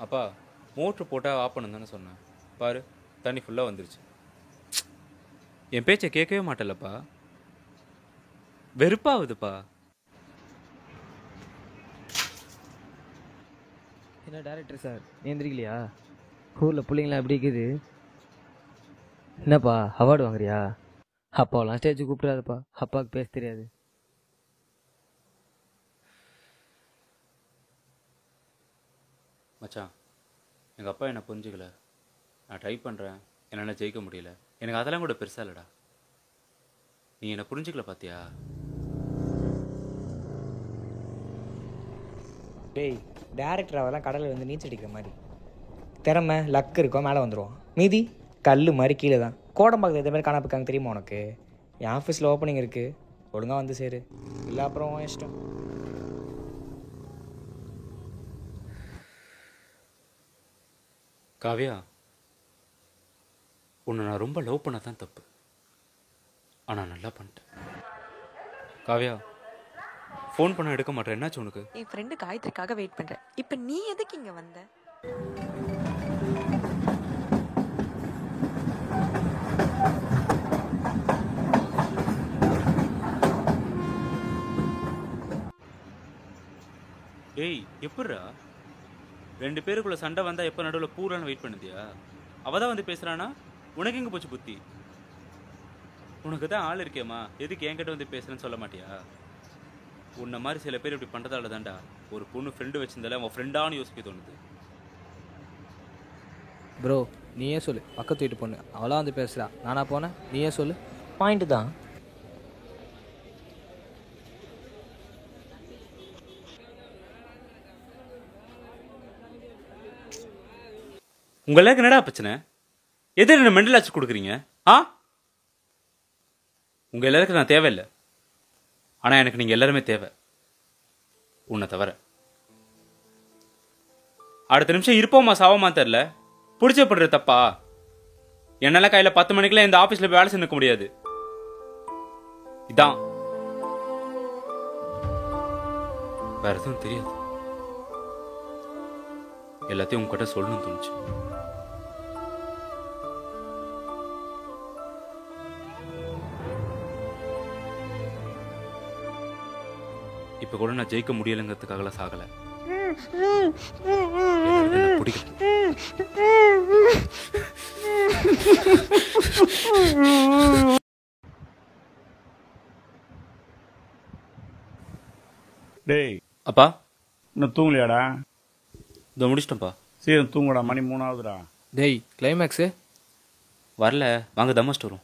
அப்பா மோட்ரு போட்டால் ஆஃப் பண்ணு தானே சொன்னேன். பாரு தண்ணி ஃபுல்லாக வந்துருச்சு. என் பேச்சை கேட்கவே மாட்டேல்லப்பா. வெறுப்பாகுதுப்பா. என்ன டேரக்டர் சார் ஏந்திரிக்கலையா? ஊரில் பிள்ளைங்களாம் எப்படி இருக்குது? என்னப்பா அவார்டு வாங்குறியா? அப்பாவெல்லாம் ஸ்டேஜ் கூப்பிடாதப்பா, அப்பாவுக்கு பேச தெரியாது. மச்சான், எங்கள் அப்பா என்னை புரிஞ்சுக்கல. நான் ட்ரை பண்ணுறேன், என்னால் ஜெயிக்க முடியல. எனக்கு அதெல்லாம் கூட பெருசாக இல்லைடா. நீ என்னை புரிஞ்சுக்கல பார்த்தியா? டேய், டேரக்டர் அவெல்லாம் கடலில் வந்து நீச்சல் அடிக்கிற மாதிரி திறமை லக்கு இருக்கோ மேலே வந்துடுவோம். மீதி கல் மாதிரி கீழே தான். கோடம்பாக்கத்தில் எந்த மாதிரி காணாப்பிருக்காங்க தெரியுமா உனக்கு? என் ஆஃபீஸில் ஓப்பனிங் இருக்குது, ஒழுங்காக வந்து சேரு, இல்லை அப்புறம் இஷ்டம். காவியா, உன்னை நான் ரொம்ப லவ் பண்ண தான் தப்பு. ஆனால் நல்லா பண்ணிட்டேன். காவியா, ஃபோன் பண்ண எடுக்க மாட்டேன். என்னாச்சு உனக்கு? என் ஃப்ரெண்டு காயத்ரிக்காக வெயிட் பண்ணுறேன். இப்போ நீ எதுக்கு இங்கே வந்த? ஏய், எப்பட்றா 2 பேருக்குள்ள சண்டை வந்தால் எப்போ நடுவில் பூரான்னு வெயிட் பண்ணுதியா? அவள் தான் வந்து பேசுகிறானா? உனக்கு எங்கே போச்சு புத்தி? உனக்கு தான் ஆள் இருக்கேம்மா, எதுக்கு என்கிட்ட வந்து பேசுகிறேன்னு சொல்ல மாட்டியா? உன்னை மாதிரி சில பேர் இப்படி பண்ணுறதால தான்டா ஒரு பொண்ணு ஃப்ரெண்டு வச்சிருந்தால அவன் ஃப்ரெண்டானு யோசிக்க தோணுது. ப்ரோ நீயே சொல்லு, பக்கத்து வீட்டு பொண்ணு அவளாக வந்து பேசுகிறா, நானா போனேன்? நீயே சொல்லு. பாயிண்ட்டு தான். உங்கள் எல்லாருக்கும் என்னடா பிரச்சனை? எது என்ன மெண்டல் ஆச்சு கொடுக்குறீங்க? உங்கள் எல்லாருக்கும் நான் தேவையில்லை. ஆனால் எனக்கு நீங்கள் எல்லாருமே தேவை, உன்னை தவிர. அடுத்த நிமிஷம் இருப்போமா சாவமா தெரில. பிடிச்ச படுற தப்பா? என்னால் கையில் 10 மணிக்கெல்லாம் இந்த ஆஃபீஸில் போய் வேலை செஞ்சுக்க முடியாது. இதான் வேற எதுவும் தெரியாது. எல்லாத்தையும் உங்ககிட்ட சொல்லணும்னு தோணுச்சு. இப்ப கூட நான் ஜெயிக்க முடியலைங்கிறதுக்காக சாகல. பிடிக்கும். டேய் அப்பா, இன்னும் தூங்கலையாடா? இதோ முடிச்சிட்டோம்ப்பா. சீக்கிரம் தூங்குடா, மணி 3 ஆகுதுடா. டேய் கிளைமேக்ஸு வரல, வாங்க தம்மஸ்ட் வரும்.